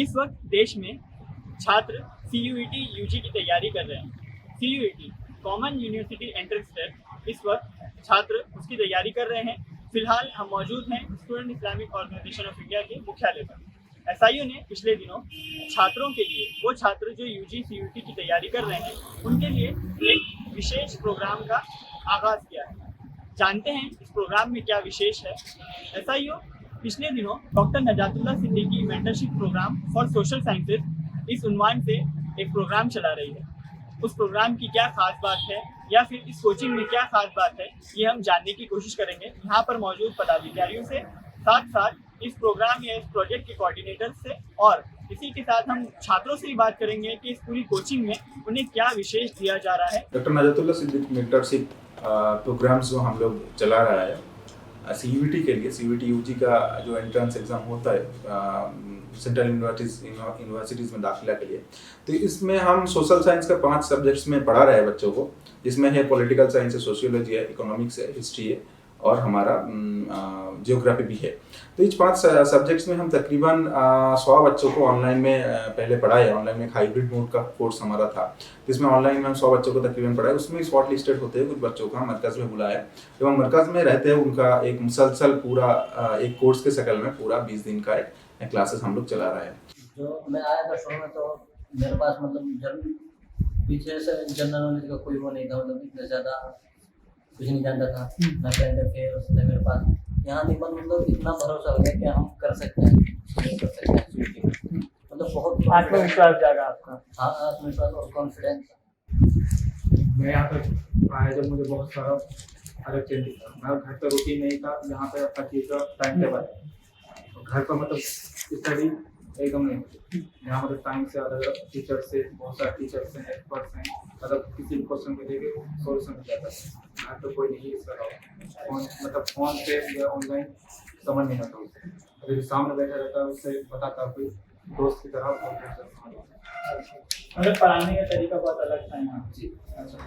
इस वक्त देश में छात्र CUET UG की तैयारी कर रहे हैं। CUET common university entrance test, इस वक्त छात्र उसकी तैयारी कर रहे हैं। फिलहाल हम मौजूद हैं Student Islamic Organisation of India के मुख्यालय पर। SIO ने पिछले दिनों छात्रों के लिए, वो छात्र जो UG CUET की तैयारी कर रहे हैं, उनके लिए एक विशेष प्रोग्राम का आगाज़ किया है। जानते हैं इस प्रोग्राम में क्या विशेष है। SIO पिछले दिनों doctor Nejatullah Siddiqui mentorship program for social sciences, इस उन्वान से एक प्रोग्राम चला रही है। उस प्रोग्राम की क्या खास बात है या फिर इस कोचिंग में क्या खास बात है, ये हम जानने की कोशिश करेंगे यहाँ पर मौजूद पदाधिकारियों से, साथ साथ इस प्रोग्राम या इस प्रोजेक्ट के कोऑर्डिनेटर से, और इसी के साथ हम छात्रों से ही बात करेंगे कि इस पूरी कोचिंग में उन्हें क्या विशेष दिया जा रहा है। Doctor Nejatullah Siddiqui mentorship programmes जो हम लोग चला रहा है CUET के लिए, CUET UG का जो एंट्रेंस एग्ज़ाम होता है सेंट्रल यूनिवर्सिटीज़ में दाखिला के लिए, तो इसमें हम सोशल साइंस का 5 सब्जेक्ट्स में पढ़ा रहे हैं बच्चों को, जिसमें है पॉलिटिकल साइंस है, सोशियोलॉजी है, इकोनॉमिक्स है, हिस्ट्री है और हमारा जियोग्राफी भी है। तो इस 5 सब्जेक्ट्स में हम तकरीबन 100 बच्चों को ऑनलाइन में पहले पढ़ाए। ऑनलाइन में एक हाइब्रिड मोड का कोर्स हमारा था, जिसमें ऑनलाइन में हम 100 बच्चों को तकरीबन पढ़ाए। उसमें शॉर्ट लिस्टेड होते हैं कुछ बच्चों का मरकज़ में बुलाया, एवं मरकज़ में रहते हैं उनका एक मुसलसल पूरा एक कोर्स के शक्ल में पूरा 20 दिन का एक क्लासेस हम लोग चला रहे हैं। जो मैं आया था शुरू में, तो मेरे पास मतलब पीछे से जनरल नॉलेज का कोई वो नहीं था, मतलब इतना ज़्यादा कुछ नहीं जानता था, ना करंट अफेयर्स था मेरे पास। यहाँ नहीं मतलब इतना भरोसा हो गया कि हम कर सकते हैं, कर सकते हैं, मतलब बहुत आत्मविश्वास जागा आपका। हाँ, आत्मविश्वास और कॉन्फिडेंस। मैं यहाँ पर आया जब मुझे बहुत सारा अलग चेंज दिखा। मैं घर पर रूटीन नहीं था, यहाँ पे हर चीज़ का टाइम टेबल है। घर पर मतलब स्टडी एकदम नहीं होती। यहाँ मतलब टाइम से अलग अलग टीचर से, बहुत सारे टीचर्स हैं, एक्सपर्ट्स हैं, मतलब किसी भी क्वेश्चन को देके सोल्यूशन मिल जाता है। यहाँ तो कोई नहीं इसका फोन, मतलब फ़ोन पे या ऑनलाइन समझ नहीं आता उससे। अगर जो सामने बैठा रहता है उससे बताता कोई दोस्त की तरह। मतलब पढ़ाने का तरीका बहुत अलग था यहाँ। जी अच्छा।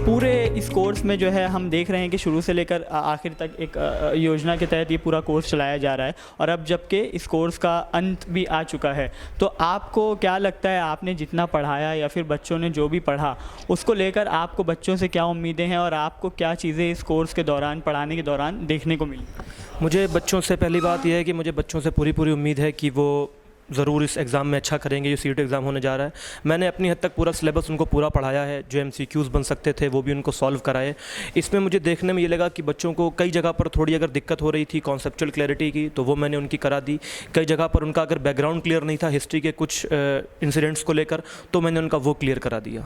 पूरे इस कोर्स में जो है हम देख रहे हैं कि शुरू से लेकर आखिर तक एक योजना के तहत ये पूरा कोर्स चलाया जा रहा है, और अब जबकि इस कोर्स का अंत भी आ चुका है, तो आपको क्या लगता है, आपने जितना पढ़ाया या फिर बच्चों ने जो भी पढ़ा, उसको लेकर आपको बच्चों से क्या उम्मीदें हैं और आपको क्या चीज़ें इस कोर्स के दौरान, पढ़ाने के दौरान देखने को मिली? मुझे बच्चों से पहली बात यह है कि मुझे बच्चों से पूरी उम्मीद है कि वो ज़रूर इस एग्ज़ाम में अच्छा करेंगे जो CUET एग्ज़ाम होने जा रहा है। मैंने अपनी हद तक पूरा सिलेबस उनको पूरा पढ़ाया है, जो MCQs बन सकते थे वो भी उनको सॉल्व कराए। इसमें मुझे देखने में ये लगा कि बच्चों को कई जगह पर थोड़ी अगर दिक्कत हो रही थी कॉन्सेप्चुअल क्लैरिटी की, तो वो मैंने उनकी करा दी। कई जगह पर उनका अगर बैकग्राउंड क्लियर नहीं था हिस्ट्री के कुछ इंसिडेंट्स को लेकर, तो मैंने उनका वो क्लियर करा दिया।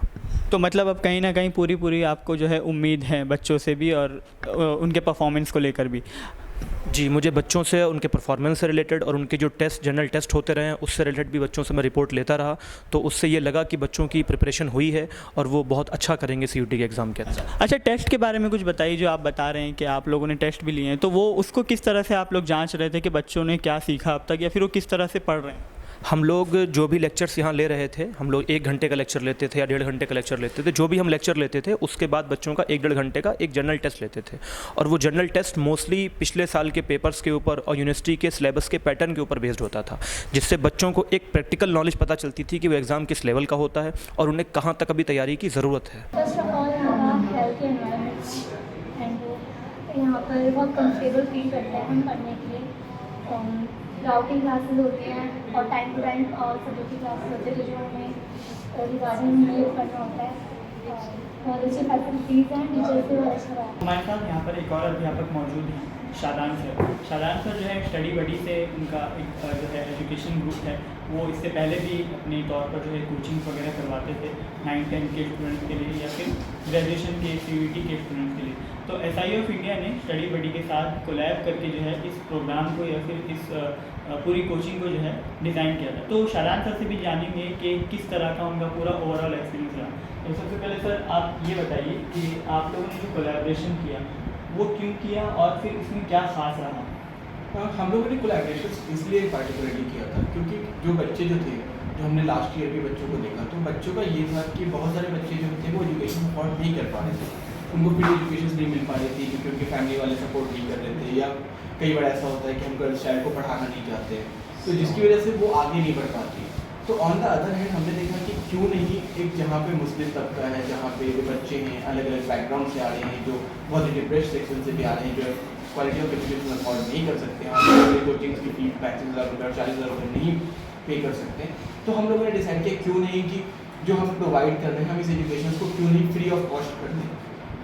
तो मतलब अब कहीं ना कहीं पूरी आपको जो है उम्मीद है बच्चों से भी और उनके परफॉर्मेंस को लेकर भी? जी, मुझे बच्चों से उनके परफॉर्मेंस से रिलेटेड और उनके जो टेस्ट, जनरल टेस्ट होते रहे हैं उससे रिलेटेड भी बच्चों से मैं रिपोर्ट लेता रहा, तो उससे ये लगा कि बच्चों की प्रिपरेशन हुई है और वो बहुत अच्छा करेंगे CUET के एग्ज़ाम के अंदर। अच्छा, टेस्ट के बारे में कुछ बताइए। जो आप बता रहे हैं कि आप लोगों ने टेस्ट भी लिए हैं, तो वो उसको किस तरह से आप लोग जांच रहे थे कि बच्चों ने क्या सीखा अब तक, या फिर वो किस तरह से पढ़ रहे हैं? हम लोग जो भी लेक्चर्स यहाँ ले रहे थे, हम लोग 1 घंटे का लेक्चर लेते थे या 1.5 घंटे का लेक्चर लेते थे। जो भी हम लेक्चर लेते थे उसके बाद बच्चों का 1-1.5 घंटे का एक जनरल टेस्ट लेते थे, और वो जनरल टेस्ट मोस्टली पिछले साल के पेपर्स के ऊपर और यूनिवर्सिटी के सिलेबस के पैटर्न के ऊपर बेस्ड होता था, जिससे बच्चों को एक प्रैक्टिकल नॉलेज पता चलती थी कि वो एग्ज़ाम किस लेवल का होता है और उन्हें कहाँ तक अभी तैयारी की ज़रूरत है। यहाँ पर बहुत कंफर्टेबल फील करते हैं हम पढ़ने के लिए। राउटिंग क्लासेस होती हैं और टाइम टू टाइम और सब्जेक्ट की क्लासेस होती है, जो हमें रिगार्डिंग में करना होता है। बहुत अच्छी फैसिलिटीज़ हैं, टीचर्स भी बहुत अच्छा रहा है। हमारे साथ यहाँ पर एक और अध्यापक मौजूद हैं शादान सर जो है स्टडी बडी से उनका एक जो है एजुकेशन ग्रुप है, वो इससे पहले भी अपने तौर पर जो है कोचिंग वगैरह करवाते थे 9-10 के स्टूडेंट के लिए या फिर ग्रेजुएशन के CUET के स्टूडेंट के लिए। तो SIE ऑफ इंडिया ने स्टडी बडी के साथ कोलैब करके जो है इस प्रोग्राम को या फिर इस पूरी कोचिंग को जो है डिज़ाइन किया था। तो शादान सर से भी जानेंगे कि किस तरह का उनका पूरा ओवरऑल एक्सपीरियंस रहा। तो सबसे पहले सर आप ये बताइए कि आप लोगों ने जो कोलैबोरेशन किया वो क्यों किया और फिर इसमें क्या ख़ास रहा? हम लोगों ने कोलैबोरेशन इसलिए पार्टिकुलरली किया था क्योंकि जो बच्चे जो थे, जो हमने लास्ट ईयर के बच्चों को देखा, तो बच्चों का ये था कि बहुत सारे बच्चे जो थे वो एजुकेशन अफोर्ड नहीं कर पा रहे थे, उनको फ्री एजुकेशन नहीं मिल पा रही थी क्योंकि उनके फैमिली वाले सपोर्ट नहीं कर रहे थे, या कई बार ऐसा होता है कि हम गर्ल्स चाइल्ड को पढ़ाना नहीं चाहते, तो जिसकी वजह से वो आगे नहीं बढ़ पाती। तो ऑन द अदर हैंड हमने देखा कि क्यों नहीं एक जहाँ पे मुस्लिम तबका है, जहाँ पे जो बच्चे हैं अलग अलग बैकग्राउंड से आ रहे हैं, जो बहुत ही डिप्रेस सेक्शन से भी आ रहे हैं, जो क्वालिटी ऑफ एजुकेशन अफोर्ड नहीं कर सकते हैं, कोचिंग की फीस 35,000 रुपये और 40,000 रुपये नहीं पे कर सकते, तो हम लोगों ने डिसाइड किया क्यों नहीं कि जो हम प्रोवाइड कर रहे हैं हम इस एजुकेशन को क्यों नहीं फ्री ऑफ कॉस्ट कर दें।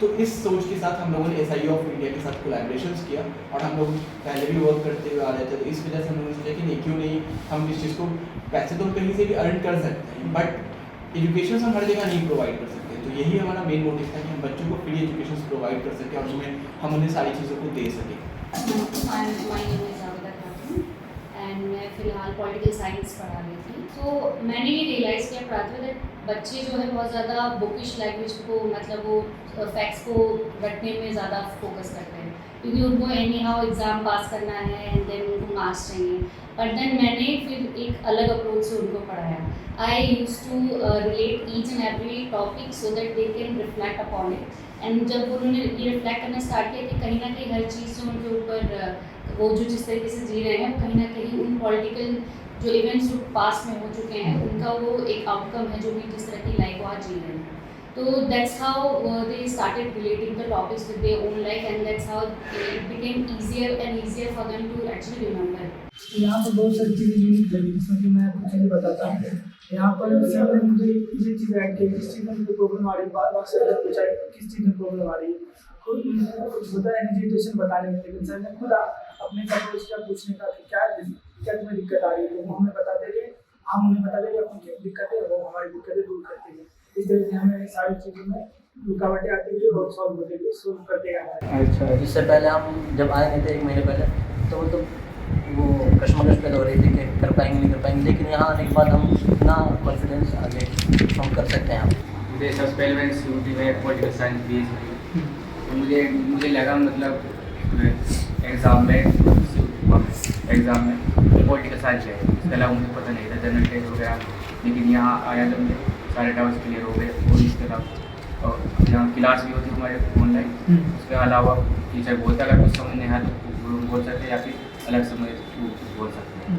तो इस सोच के साथ हम लोगों ने SIE ऑफ इंडिया के साथ कोलैबोरेशंस किया, और हम लोग पहले भी वर्क करते हुए आ रहे थे, तो इस वजह से हम लोगों ने सोचा कि नहीं क्यों नहीं हम इस चीज़ को, पैसे तो हम कहीं से भी अर्न कर सकते हैं बट एजुकेशन हम हर जगह नहीं प्रोवाइड कर सकते। तो यही हमारा मेन मोटिव था कि हम बच्चों को फ्री एजुकेशन प्रोवाइड कर सकें और उसमें हम उन्हें सारी चीज़ों को दे सकें। एंड मैं फ़िलहाल पॉलिटिकल साइंस पढ़ा रही थी। तो मैंने ये रियलाइज़ किया पढ़ाते हुए बच्चे जो है बहुत ज़्यादा बुकिश लैंग्वेज को, मतलब वो फैक्ट्स को रटने में ज़्यादा फोकस करते हैं क्योंकि उनको एनी हाउ एग्ज़ाम पास करना है एंड देन उनको मार्क्स चाहिए। बट देन मैंने फिर एक अलग अप्रोच से उनको पढ़ाया। I use to relate each and every topic so that they can reflect upon it. And जब उन्होंने ये रिफ्लेक्ट करना स्टार्ट किया कि कहीं ना कहीं हर चीज़ जो उनके ऊपर वो जो जिस तरीके से जी रहे हैं, कहीं ना कहीं उन पॉलिटिकल जो इवेंट्स जो पास्ट में हो चुके हैं उनका वो एक आउटकम है जो भी जिस तरह की लाइफ वो आज जी रहे हैं। तो that's how they started relating the topics with their own life and that's how it became easier and easier for them to actually remember. यहाँ पर बहुत सारी चीज़ें यूनिक लगी जिसमें कि मैं कुछ नहीं बताता हूँ। यहाँ पर सर ने मुझे ये चीज़ ऐड की, किस चीज़ में मुझे प्रॉब्लम आ रही है, बार बार सर ने पूछा किस चीज़ में प्रॉब्लम आ रही है, खुद होता है एजुकेशन बताने में, लेकिन सर ने खुद अपने अप्रोच का पूछने का कि क्या तुम्हें दिक्कत आ रही है, तो हमें बता देंगे, हम उन्हें बता देंगे अपनी क्या दिक्कत है, वो हमारी दिक्कतें दूर करते हैं। इस तरह से हमें सारी चीज़ों में रुकावटें आती है और सॉल्व करते हैं। अच्छा, इससे पहले हम जब आए थे 1 महीने पहले, तो मतलब वो कश्मकश पैदा हो रही थी कि कर पाएंगे नहीं कर पाएंगे, लेकिन यहाँ आने के बाद हम इतना कॉन्फिडेंस आगे हम कर सकते हैं। मुझे सबसे पहले मैंने CUET में पॉलिटिकल साइंस दी, तो मुझे लगा मतलब एग्ज़ाम में पॉलिटिकल साइंस है, इसके अलावा मुझे पता नहीं था जनरल टेस्ट वगैरह, लेकिन यहाँ आया तो मुझे सारे डाउट्स क्लियर हो गए। और इसके अलावा और यहाँ क्लास भी होती है हमारे ऑनलाइन, उसके अलावा टीचर बोलता अगर कुछ समझ नहीं आया तो बोल सकते या फिर अलग से मुझे बोल सकते हैं।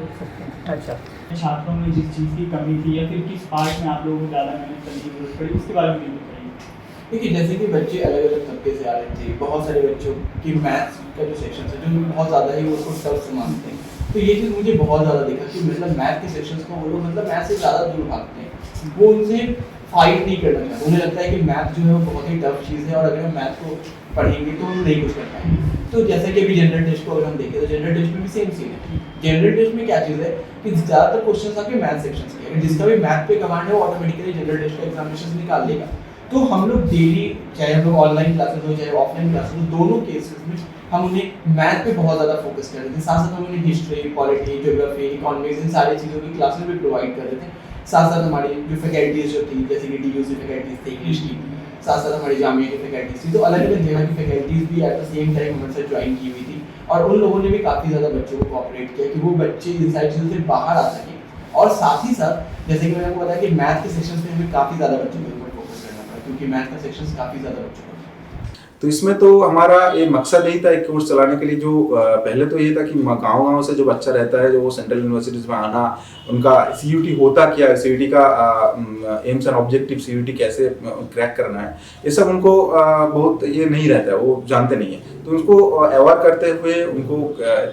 अच्छा, छात्रों में जिस चीज़ की कमी थी या फिर किस पार्ट में आप लोगों को ज़्यादा मेहनत करने की जरूरत पड़ी, उसके बारे में भी बताइए। देखिए, जैसे कि बच्चे अलग अलग तबके से आ रहे थे, बहुत सारे बच्चों की मैथ्स का जो सेक्शन है जो बहुत ज़्यादा ही वो उसको टफ से मानते हैं, तो ये चीज़ मुझे बहुत ज़्यादा दिखा कि मतलब मैथ के सेक्शंस को वो लोग मतलब मैथ से ज़्यादा दूर भागते हैं, वो उनसे फाइट नहीं करना चाहते, उन्हें लगता है कि मैथ जो है वो बहुत ही टफ चीज़ है और अगर हम मैथ को पढ़ेंगे तो हम नहीं कुछ कर पाएंगे। तो जैसे कि अभी जनरल टेस्ट को अगर हम देखें तो जनरल टेस्ट में भी सेम सीन है। जनरल टेस्ट में क्या चीज़ है कि ज़्यादातर क्वेश्चंस आपके मैथ सेक्शंस के, अगर जिसका भी मैथ पे कमांड है वो ऑटोमेटिकली जनरल टेस्ट का एग्जामिनेशन निकाल लेगा। तो हम लोग डेली, चाहे हम लोग ऑनलाइन क्लासेस हो चाहे ऑफलाइन क्लासेस हो, दोनों केसेस में हम उन्हें मैथ पे बहुत ज़्यादा फोकस कर रहे थे। साथ साथ हम उन्हें हिस्ट्री, पॉलिटी, ज्योग्राफी, इकोनॉमिक्स, इन सारी चीज़ों की क्लासेस भी प्रोवाइड कर रहे थे। साथ साथ हमारी जो फैकल्टीज जो थी, जैसे कि DUC फैकल्टीज थी इंग्लिश की, साथ साथ हमारी जामिया की फैकल्टीज थी, तो अलग अलग जगह की फैकल्टीज भी एट द सेम टाइम हमारे साथ ज्वाइन की हुई थी और उन लोगों ने भी काफ़ी ज़्यादा बच्चों को कोऑपरेट किया कि वो बच्चे इन सारी चीज़ों से बाहर आ सकें। और साथ ही साथ जैसे कि मैंने आपको बताया कि मैथ के सेक्शंस में हमें काफ़ी ज़्यादा बच्चों के ऊपर फोकस करना पड़ा क्योंकि मैथ का सेक्शंस काफ़ी ज़्यादा बच्चों को। तो इसमें तो हमारा ये मकसद यही था एक कोर्स चलाने के लिए, जो पहले तो ये था कि गांव-गांव से जो बच्चा रहता है, जो वो सेंट्रल यूनिवर्सिटीज़ में आना, उनका CUET होता क्या है, CUET का एम्स एंड ऑब्जेक्टिव, CUET कैसे क्रैक करना है, ये सब उनको बहुत ये नहीं रहता है, वो जानते नहीं है। तो उनको अवेयर करते हुए, उनको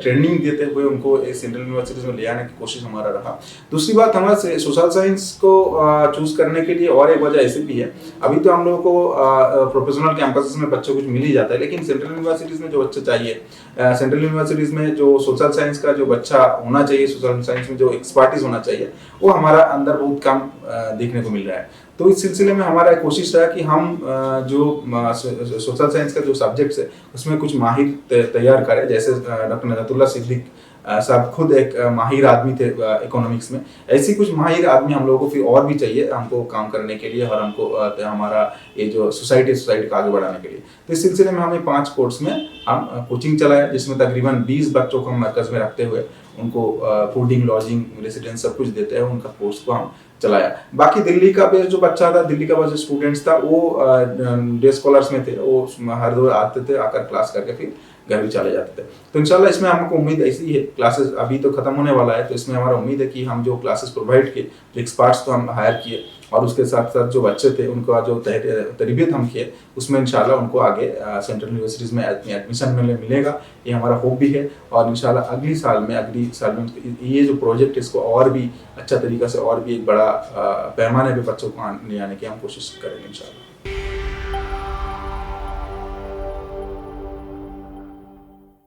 ट्रेनिंग देते हुए उनको सेंट्रल यूनिवर्सिटीज़ में ले आने की कोशिश हमारा रहा। दूसरी बात, हमारा सोशल साइंस को चूज़ करने के लिए और एक वजह ऐसी भी है, अभी तो हम लोगों को प्रोफेशनल कैंपसेस में बच्चों कुछ मिल ही जाता है, लेकिन सेंट्रल यूनिवर्सिटीज़ में जो बच्चा चाहिए, सेंट्रल यूनिवर्सिटीज़ में जो सोशल साइंस का जो बच्चा होना चाहिए, सोशल साइंस में जो एक्सपर्टीज होना चाहिए, वो हमारा अंदर बहुत कम देखने को मिल रहा है। तो इस सिलसिले में हमारा कोशिश रहा कि हम जो सोशल साइंस का जो सब्जेक्ट्स है उसमें कुछ माहिर तैयार करें। जैसे डॉक्टर नजतुल्लाह सिद्दीक साहब खुद एक माहिर आदमी थे इकोनॉमिक्स में, ऐसी कुछ माहिर आदमी हम लोगों को फिर और भी चाहिए हमको काम करने के लिए, और हमको हमारा ये जो सोसाइटी को आगे बढ़ाने के लिए। तो इस सिलसिले में हमें 5 कोर्स में हम कोचिंग चलाया, जिसमें तकरीबन 20 बच्चों को हम मरकज़ में रखते हुए उनको फूडिंग, लॉजिंग, रेसिडेंस सब कुछ देते हैं, उनका कोर्स को हम चलाया। बाकी दिल्ली का भी जो बच्चा था, दिल्ली का जो स्टूडेंट्स था, वो डे स्कॉलर्स में थे, वो हर रोज आते थे, आकर क्लास करके फिर घर भी चले जाते थे। तो इंशाल्लाह इसमें हमको उम्मीद ऐसी है, क्लासेस अभी तो खत्म होने वाला है, तो इसमें हमारा उम्मीद है कि हम जो क्लासेस प्रोवाइड किए, जो एक्सपर्ट्स को हम हायर किए, और उसके साथ साथ जो बच्चे थे उनका जो तरबियत हम किए, उसमें इंशाल्लाह उनको आगे सेंट्रल यूनिवर्सिटीज़ में एडमिशन मिलेगा, ये हमारा होप भी है। और इंशाल्लाह अगली साल में ये जो प्रोजेक्ट है इसको और भी अच्छा तरीका से और भी एक बड़ा पैमाने पे बच्चों को ले आने की हम कोशिश करेंगे इंशाल्लाह।